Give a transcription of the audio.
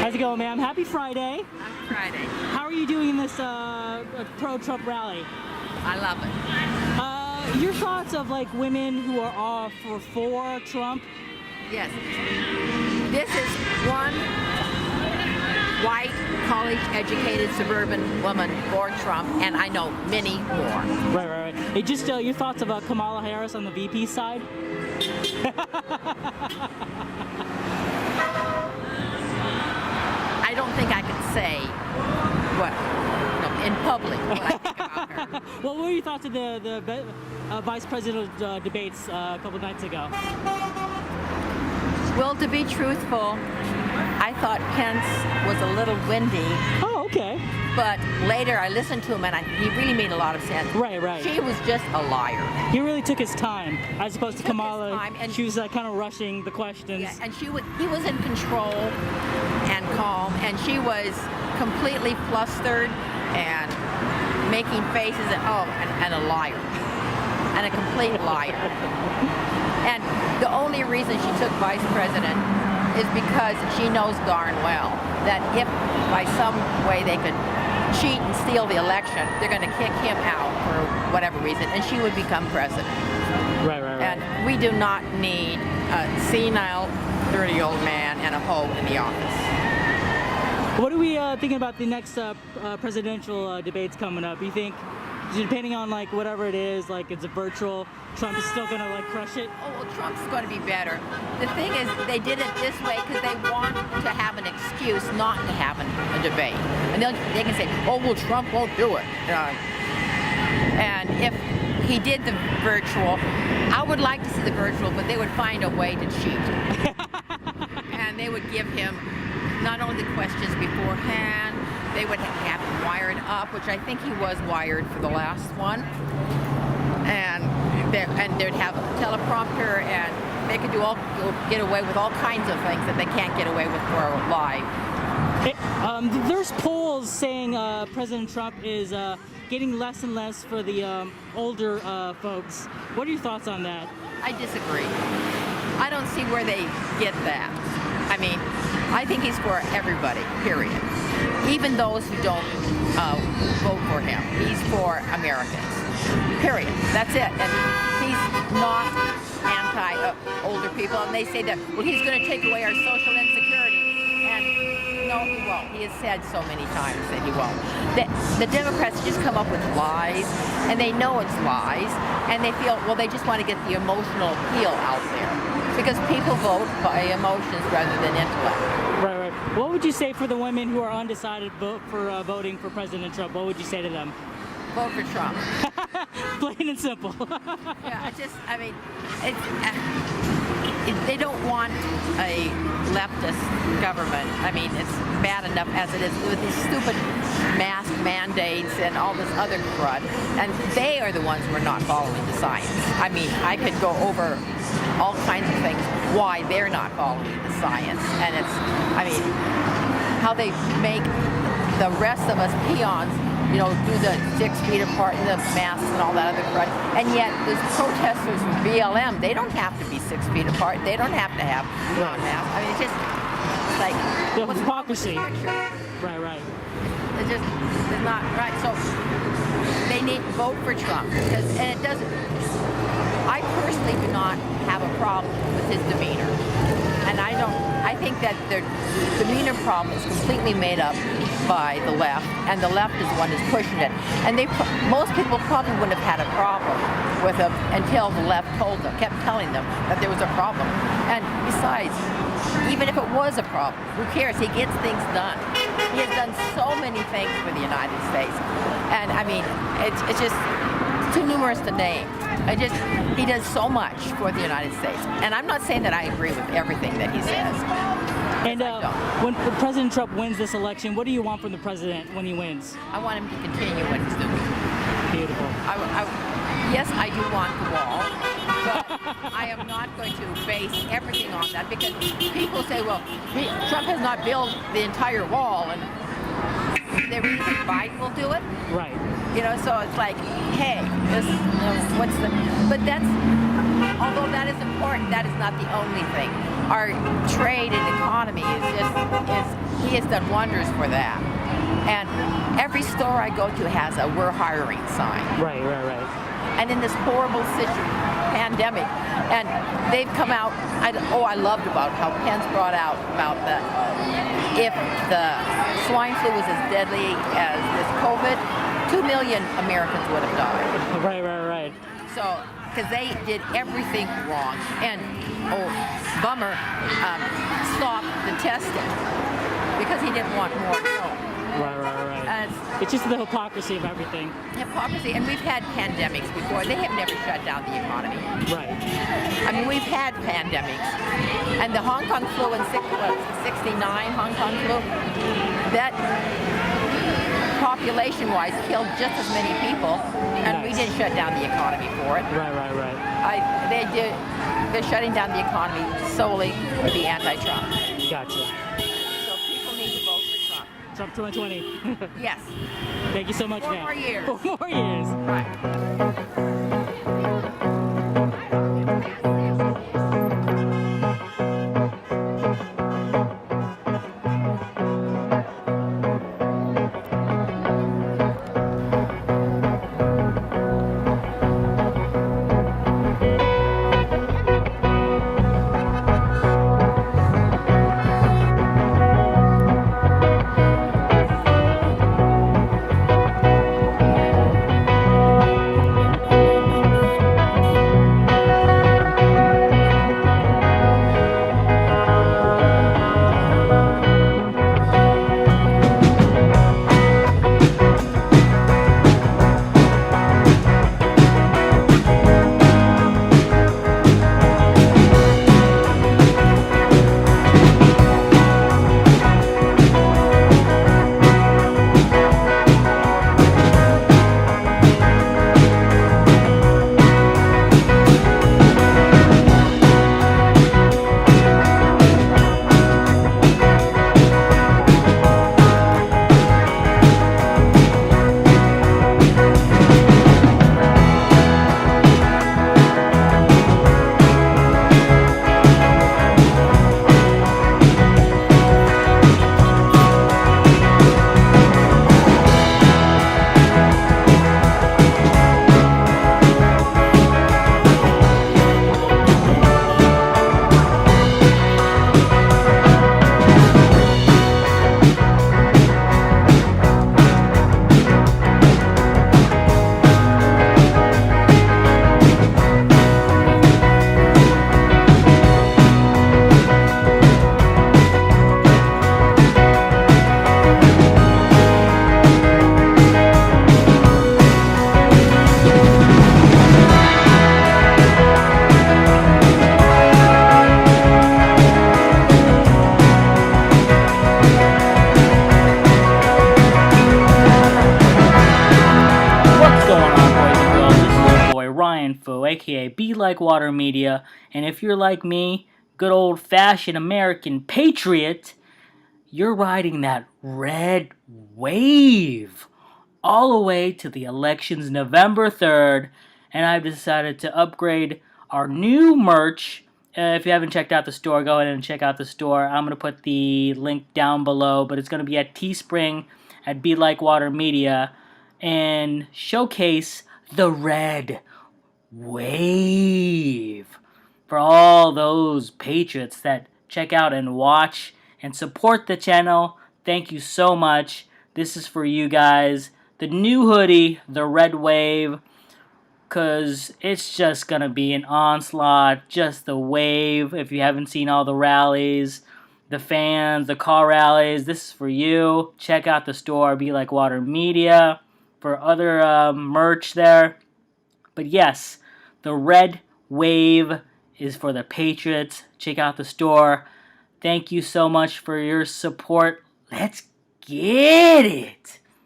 How's it going, ma'am? Happy Friday. Happy Friday. How are you doing this pro-Trump rally? I love it. Your thoughts of like women who are all for Trump? Yes. This is one white, college-educated suburban woman for Trump, and I know many more. Right. Hey, just your thoughts about Kamala Harris on the VP side? I don't think I can say in public what I think about her. Well, what were your thoughts of the vice presidential debates a couple nights ago? Well, to be truthful, I thought Pence was a little windy. Oh, okay. But later I listened to him and he really made a lot of sense. Right. She was just a liar. He really took his time, as opposed to Kamala. And she was kind of rushing the questions. Yeah, and he was in control and calm, and she was completely flustered and making faces and a liar. And a complete liar. And the only reason she took vice president is because she knows darn well that if by some way they could cheat and steal the election, they're going to kick him out for whatever reason, and she would become president. Right. And we do not need a senile, 30-year-old man and a hoe in the office. What are we thinking about the next presidential debates coming up? You think, depending on like whatever it is, like it's a virtual, Trump is still gonna like crush it? Oh, well, Trump's going to be better. The thing is, they did it this way because they want to have an excuse not to have a debate. And they can say, oh, well, Trump won't do it. And if he did the virtual, I would like to see the virtual, but they would find a way to cheat. And they would give him not only the questions beforehand, they would have him wired up, which I think he was wired for the last one. And they'd have a teleprompter, and they could get away with all kinds of things that they can't get away with for live. There's polls saying President Trump is getting less and less for the older folks. What are your thoughts on that? I disagree. I don't see where they get that. I mean, I think he's for everybody, period. Even those who don't vote for him. He's for Americans, period. That's it. And he's not anti-older people. And they say that, well, he's going to take away our social insecurity. And no, he won't. He has said so many times that he won't. The Democrats just come up with lies, and they know it's lies, and they feel, well, they just want to get the emotional appeal out there. Because people vote by emotions rather than intellect. Right. What would you say for the women who are undecided for voting for President Trump? What would you say to them? Vote for Trump. Plain and simple. Yeah, they don't want a leftist government. I mean, it's bad enough as it is with these stupid mask mandates and all this other crud. And they are the ones who are not following the science. I mean, I could go over all kinds of things why they're not following the science. And it's, I mean, how they make the rest of us peons, do the 6 feet apart and the masks and all that other crud. And yet, those protesters from BLM, they don't have to be 6 feet apart. They don't have to have non-masks. I mean, it's just like what's hypocrisy. Right. It's not right. So they need to vote for Trump and it doesn't. I personally do not have a problem with his demeanor, and I think that their demeanor problem is completely made up by the left, and the left is the one who's pushing it. And most people probably wouldn't have had a problem with him until the left kept telling them that there was a problem. And besides, even if it was a problem, who cares? He gets things done. He has done so many things for the United States, and I mean, it's just too numerous to name. He does so much for the United States. And I'm not saying that I agree with everything that he says. And when President Trump wins this election, what do you want from the president when he wins? I want him to continue what he's doing. Beautiful. Yes, I do want the wall, but I am not going to base everything on that, because people say, well, Trump has not built the entire wall, and they really think Biden will do it? Right. So it's like, hey, but although that is important, that is not the only thing. Our trade and economy he he has done wonders for that. And every store I go to has a "We're hiring" sign. Right. And in this horrible pandemic, and they've come out. I loved about how Pence brought out about if the swine flu was as deadly as this COVID, 2 million Americans would have died. Right. So, because they did everything wrong, and bummer, stopped the testing because he didn't want more to go. Right. It's just the hypocrisy of everything. Hypocrisy, and we've had pandemics before. They have never shut down the economy. Right. I mean, we've had pandemics, and the Hong Kong flu in '69, Hong Kong flu, that population-wise killed just as many people, and we didn't shut down the economy for it. Right. They're shutting down the economy solely to be anti-Trump. Gotcha. So people need to vote for Trump. Trump 2020. Yes. Thank you so much, 4 more years. 4 more years. Right. MRFU, aka Be Like Water Media, and if you're like me, good old-fashioned American patriot, you're riding that red wave all the way to the elections November 3rd, and I've decided to upgrade our new merch. If you haven't checked out the store, go ahead and check out the store. I'm going to put the link down below, but it's going to be at Teespring at Be Like Water Media and showcase the red wave for all those patriots that check out and watch and support the channel. Thank you so much. This is for you guys. The new hoodie, the red wave, because it's just going to be an onslaught, just the wave. If you haven't seen all the rallies, the fans, the car rallies, this is for you. Check out the store, Be Like Water Media, for other merch there. But yes, the red wave is for the patriots. Check out the store. Thank you so much for your support. Let's get it!